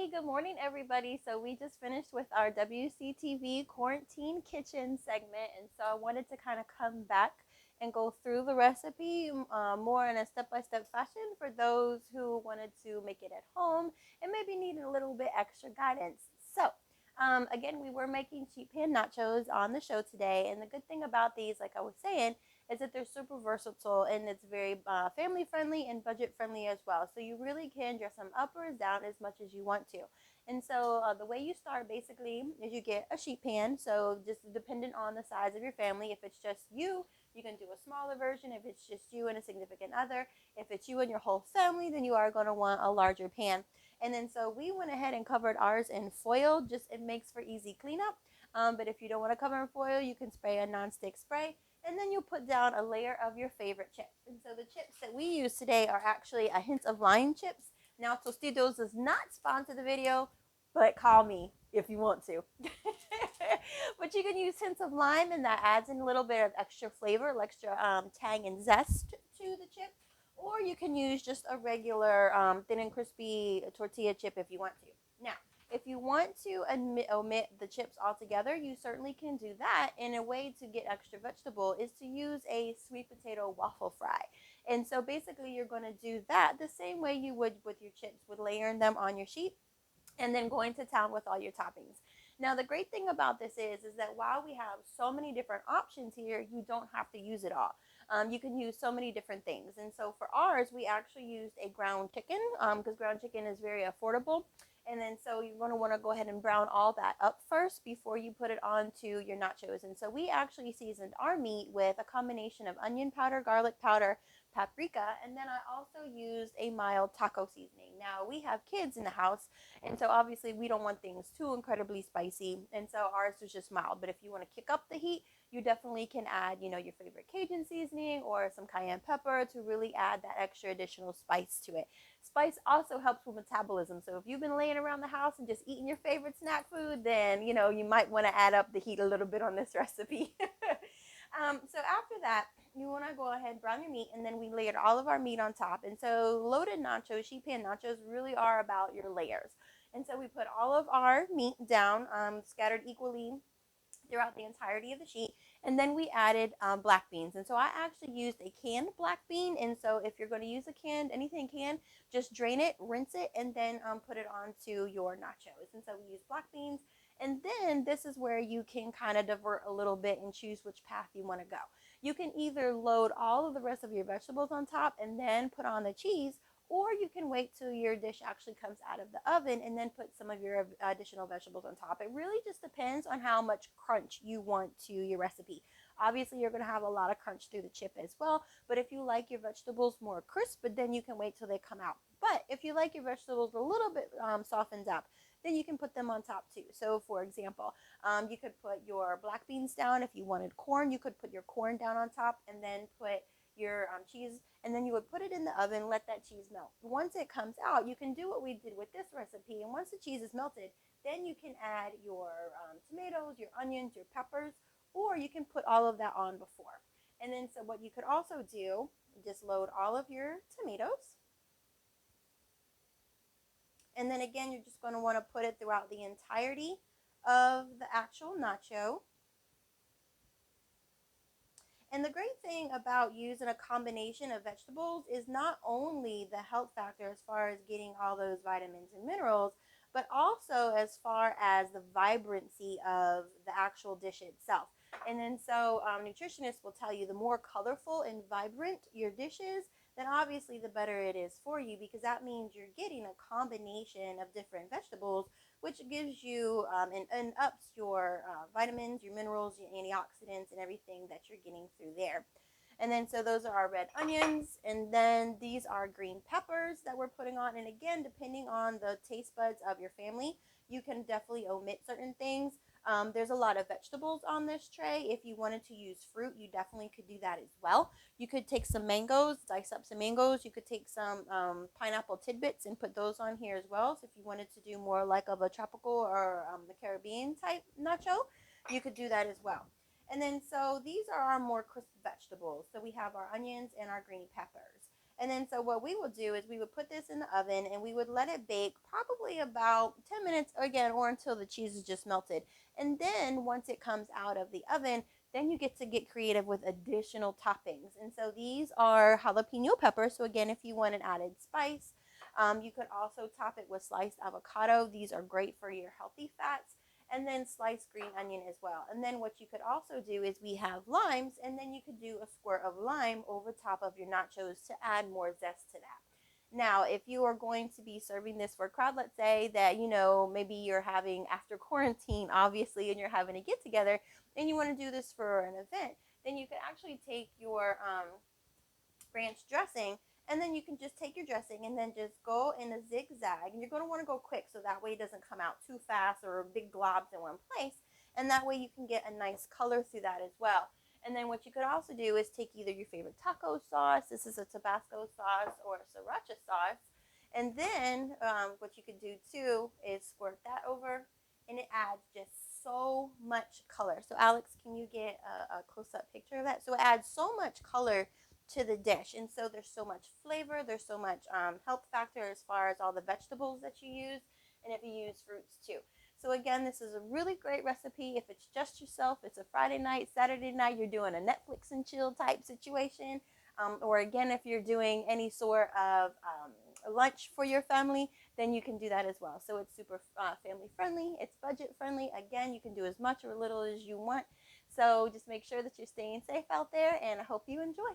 Hey, good morning, everybody. So, we just finished with our WCTV quarantine kitchen segment, and so I wanted to kind of come back and go through the recipe more in a step by step fashion for those who wanted to make it at home and maybe needed a little bit extra guidance. So, again, we were making sheet pan nachos on the show today, and the good thing about these, like I was saying, is that they're super versatile and it's very family friendly and budget friendly as well. So you really can dress them up or down as much as you want to. And so the way you start basically is you get a sheet pan. So just dependent on the size of your family. If it's just you can do a smaller version. If it's just you and a significant other, if it's you and your whole family, then you are going to want a larger pan. And then so we went ahead and covered ours in foil. Just it makes for easy cleanup. But if you don't want to cover in foil, you can spray a nonstick spray, and then you'll put down a layer of your favorite chips. And so the chips that we use today are actually a hint of lime chips. Now, Tostitos does not sponsor the video, but call me if you want to. But you can use hints of lime, and that adds in a little bit of extra flavor, extra tang and zest to the chip. Or you can use just a regular thin and crispy tortilla chip if you want to. Now, if you want to omit the chips altogether, you certainly can do that. And a way to get extra vegetable is to use a sweet potato waffle fry. And so basically you're going to do that the same way you would with your chips, with layering them on your sheet and then going to town with all your toppings. Now, the great thing about this is that while we have so many different options here, you don't have to use it all. You can use so many different things. And so for ours, we actually used a ground chicken because ground chicken is very affordable. And then so you're going to want to go ahead and brown all that up first before you put it onto your nachos. And so we actually seasoned our meat with a combination of onion powder, garlic powder, paprika, and then I also used a mild taco seasoning. Now, we have kids in the house, and so obviously we don't want things too incredibly spicy. And so ours was just mild. But if you want to kick up the heat, you definitely can add, your favorite Cajun seasoning or some cayenne pepper to really add that extra additional spice to it. Spice also helps with metabolism. So if you've been laying around the house and just eating your favorite snack food, then, you might want to add up the heat a little bit on this recipe. So after that, you want to go ahead, brown your meat, and then we layered all of our meat on top. And so loaded nachos, sheet pan nachos, really are about your layers. And so we put all of our meat down, scattered equally throughout the entirety of the sheet. And then we added black beans. And so I actually used a canned black bean. And so if you're going to use a canned, anything canned, just drain it, rinse it, and then put it onto your nachos. And so we use black beans. And then this is where you can kind of divert a little bit and choose which path you want to go. You can either load all of the rest of your vegetables on top and then put on the cheese, or you can wait till your dish actually comes out of the oven and then put some of your additional vegetables on top. It really just depends on how much crunch you want to your recipe. Obviously, you're going to have a lot of crunch through the chip as well, but if you like your vegetables more crisp, then you can wait till they come out. But if you like your vegetables a little bit softened up, then you can put them on top too. So for example, you could put your black beans down. If you wanted corn, you could put your corn down on top and then put your cheese, and then you would put it in the oven, let that cheese melt. Once it comes out, you can do what we did with this recipe, and once the cheese is melted, then you can add your tomatoes, your onions, your peppers, or you can put all of that on before. And then so what you could also do, just load all of your tomatoes, and then again, you're just going to want to put it throughout the entirety of the actual nacho. And the great thing about using a combination of vegetables is not only the health factor as far as getting all those vitamins and minerals, but also as far as the vibrancy of the actual dish itself. And then so nutritionists will tell you the more colorful and vibrant your dish is, then obviously the better it is for you, because that means you're getting a combination of different vegetables, which gives you and ups your vitamins, your minerals, your antioxidants, and everything that you're getting through there. And then so those are our red onions, and then these are green peppers that we're putting on. And again, depending on the taste buds of your family, you can definitely omit certain things. There's a lot of vegetables on this tray. If you wanted to use fruit, you definitely could do that as well. You could take some mangoes, dice up some mangoes. You could take some pineapple tidbits and put those on here as well. So if you wanted to do more like of a tropical or the Caribbean type nacho, you could do that as well. And then so these are our more crisp vegetables. So we have our onions and our green peppers. And then so what we would do is we would put this in the oven and we would let it bake probably about 10 minutes again, or until the cheese is just melted. And then once it comes out of the oven, then you get to get creative with additional toppings. And so these are jalapeno peppers. So again, if you want an added spice, you could also top it with sliced avocado. These are great for your healthy fats. And then sliced green onion as well. And then what you could also do is we have limes, and then you could do a squirt of lime over top of your nachos to add more zest to that. Now, if you are going to be serving this for a crowd, let's say that, maybe you're having after quarantine, obviously, and you're having a get together, and you want to do this for an event, then you could actually take your ranch dressing, and then you can just take your dressing and then just go in a zigzag, and you're going to want to go quick so that way it doesn't come out too fast or big globs in one place, and that way you can get a nice color through that as well. And then what you could also do is take either your favorite taco sauce, this is a Tabasco sauce, or a sriracha sauce, and then what you could do too is squirt that over, and it adds just so much color. So Alex, can you get a close-up picture of that? So it adds so much color to the dish, and so there's so much flavor, there's so much health factor as far as all the vegetables that you use, and if you use fruits too. So again, this is a really great recipe if it's just yourself, it's a Friday night, Saturday night, you're doing a Netflix and chill type situation, or again, if you're doing any sort of lunch for your family, then you can do that as well. So it's super family friendly, it's budget friendly. Again, you can do as much or little as you want. So just make sure that you're staying safe out there, and I hope you enjoy.